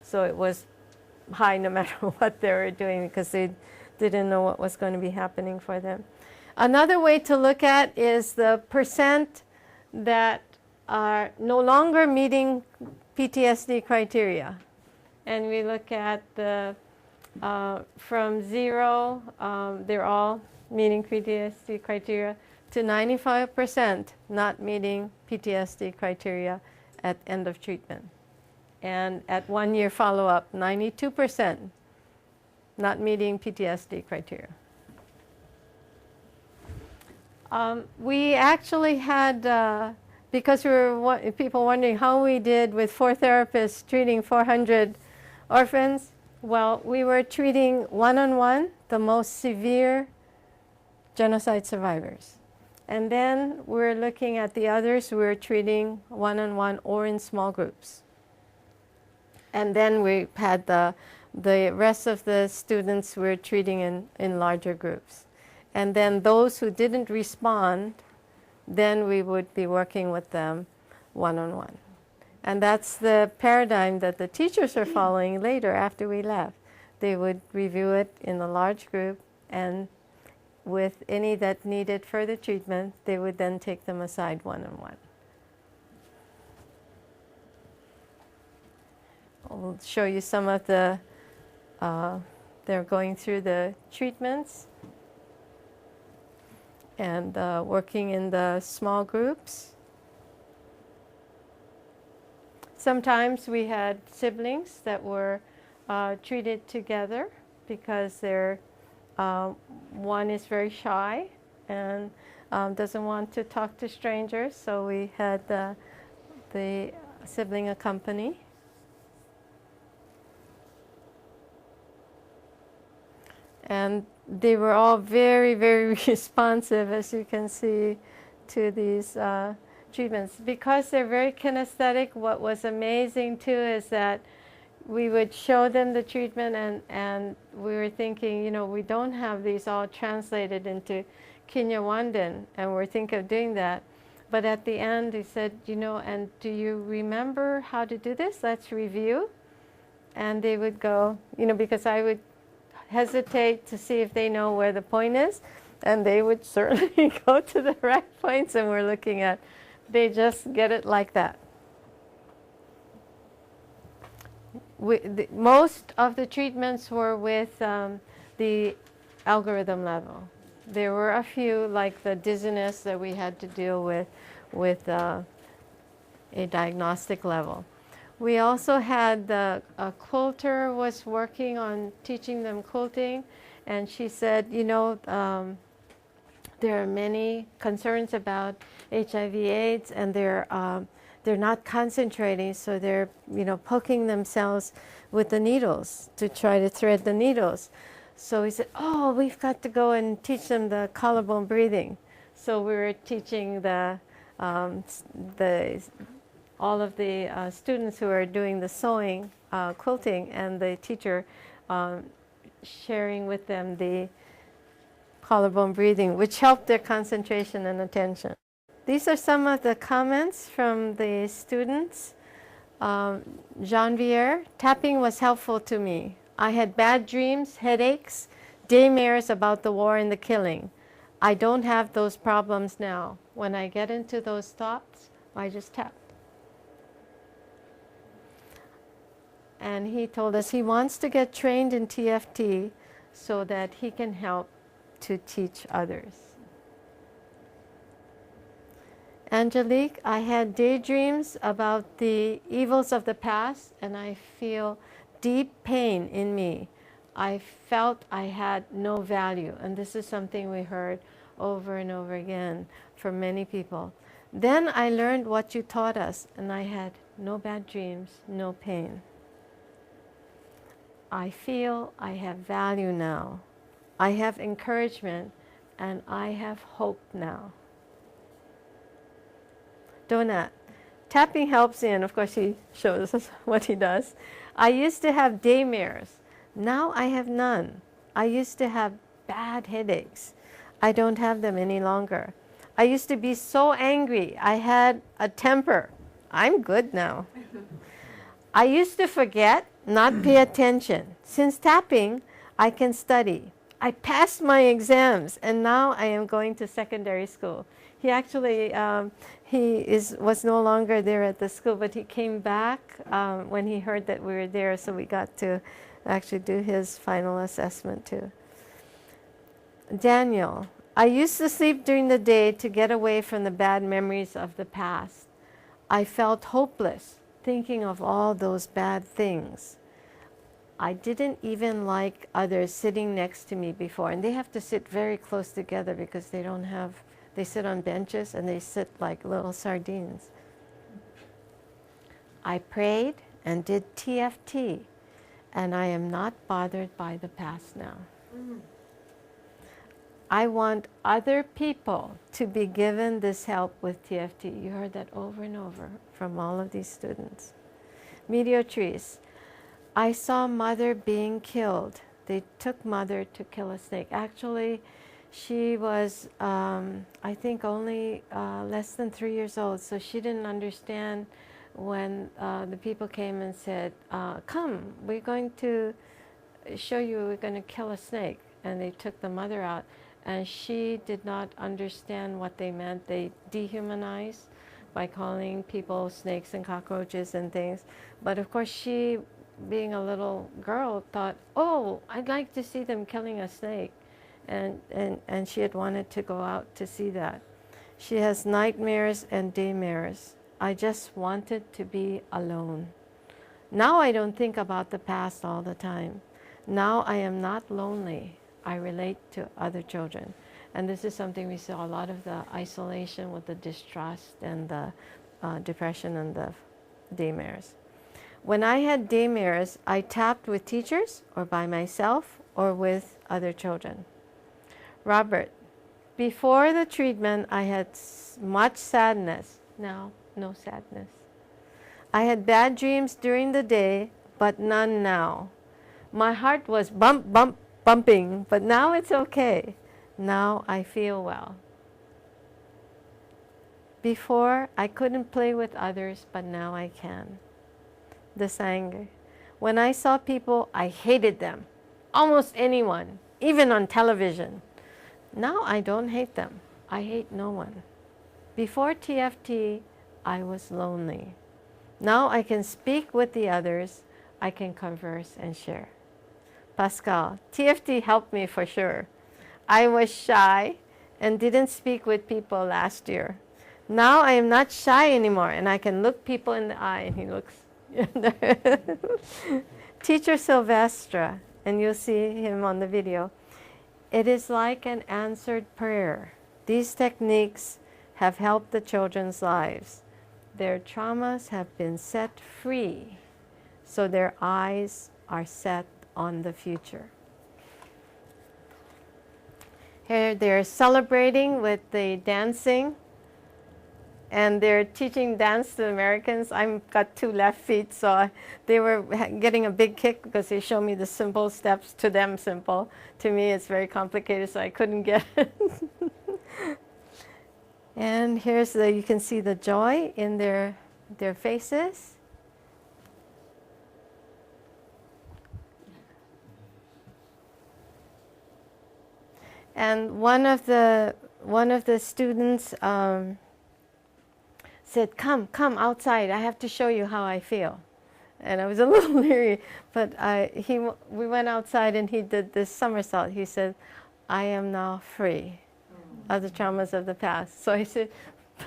So it was high no matter what they were doing because they didn't know what was going to be happening for them. Another way to look at is the percent that are no longer meeting PTSD criteria. And we look at the, from 0, they're all meeting PTSD criteria, to 95% not meeting PTSD criteria at end of treatment. And at 1 year follow-up, 92% not meeting PTSD criteria. We actually had, because we were people wondering how we did with 4 therapists treating 400 orphans. Well, we were treating one-on-one the most severe genocide survivors. And then we're looking at the others, we're treating one-on-one or in small groups. And then we had the rest of the students we're treating in larger groups. And then those who didn't respond, then we would be working with them one-on-one. And that's the paradigm that the teachers are following later after we left. They would review it in a large group, and with any that needed further treatment, they would then take them aside one-on-one. I'll show you some of the, they're going through the treatments and working in the small groups. Sometimes we had siblings that were treated together because they're, one is very shy and doesn't want to talk to strangers, so we had the sibling accompany. And they were all very, very responsive, as you can see, to these treatments. Because they're very kinesthetic, what was amazing too is that we would show them the treatment, and we were thinking, you know, we don't have these all translated into Kinyarwandan, and we're thinking of doing that. But at the end, he said, you know, and do you remember how to do this? Let's review. And they would go, you know, because I would hesitate to see if they know where the point is, and they would certainly go to the right points, and we're looking at, they just get it like that. Most of the treatments were with the algorithm level. There were a few, like the dizziness, that we had to deal with a diagnostic level. We also had a quilter was working on teaching them quilting, and she said, you know, there are many concerns about HIV/AIDS, and they're not concentrating, so they're, you know, poking themselves with the needles to try to thread the needles. So we said, oh, we've got to go and teach them the collarbone breathing. So we were teaching all of the students who are doing the sewing, quilting, and the teacher sharing with them the collarbone breathing, which helped their concentration and attention. These are some of the comments from the students. Jean-Pierre, tapping was helpful to me. I had bad dreams, headaches, daymares about the war and the killing. I don't have those problems now. When I get into those thoughts, I just tap. And he told us he wants to get trained in TFT so that he can help to teach others. Angelique, I had daydreams about the evils of the past, and I feel deep pain in me. I felt I had no value, and this is something we heard over and over again from many people. Then I learned what you taught us, and I had no bad dreams, no pain. I feel I have value now. I have encouragement, and I have hope now. Donut, tapping helps in, of course he shows us what he does. I used to have daymares. Now I have none. I used to have bad headaches. I don't have them any longer. I used to be so angry. I had a temper. I'm good now. I used to forget. not pay attention. Since tapping, I can study. I passed my exams, and now I am going to secondary school. He actually, was no longer there at the school, but he came back when he heard that we were there, so we got to actually do his final assessment too. Daniel, I used to sleep during the day to get away from the bad memories of the past. I felt hopeless thinking of all those bad things. I didn't even like others sitting next to me before, and they have to sit very close together because they don't have, they sit on benches and they sit like little sardines. I prayed and did TFT, and I am not bothered by the past now. I want other people to be given this help with TFT. You heard that over and over from all of these students. Meteor trees. I saw mother being killed. They took mother to kill a snake. Actually, she was, I think, only less than 3 years old, so she didn't understand when the people came and said, come, we're going to show you, we're going to kill a snake. And they took the mother out. And she did not understand what they meant. They dehumanized by calling people snakes and cockroaches and things. But of course, she, being a little girl, thought, oh, I'd like to see them killing a snake. And she had wanted to go out to see that. She has nightmares and daymares. I just wanted to be alone. Now I don't think about the past all the time. Now I am not lonely. I relate to other children. And this is something we saw, a lot of the isolation with the distrust and the depression and the daymares. When I had daymares, I tapped with teachers or by myself or with other children. Robert, before the treatment, I had much sadness. Now, no sadness. I had bad dreams during the day, but none now. My heart was bumping, but now it's okay. Now I feel well. Before, I couldn't play with others, but now I can. This anger. When I saw people, I hated them. Almost anyone, even on television. Now I don't hate them. I hate no one. Before TFT, I was lonely. Now I can speak with the others. I can converse and share. Pascal, TFT helped me for sure. I was shy and didn't speak with people last year. Now I am not shy anymore, and I can look people in the eye, and he looks. Teacher Sylvestra, and you'll see him on the video. It is like an answered prayer. These techniques have helped the children's lives. Their traumas have been set free, so their eyes are set on the future. Here they're celebrating with the dancing, and they're teaching dance to Americans. I've got 2 left feet, so they were getting a big kick because they show me the simple steps. To them simple. To me it's very complicated, so I couldn't get it. And here's you can see the joy in their faces. And one of the students said, come outside, I have to show you how I feel. And I was a little leery, but we went outside and he did this somersault. He said, I am now free of the traumas of the past. So I said,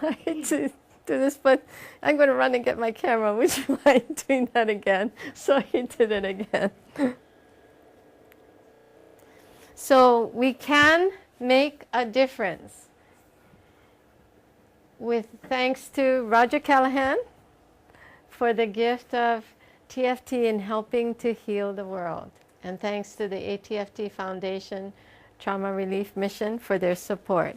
I hate to do this, but I'm going to run and get my camera. Would you mind doing that again? So he did it again. So we can make a difference. With thanks to Roger Callahan for the gift of TFT in helping to heal the world. And thanks to the TFT Foundation Trauma Relief Mission for their support.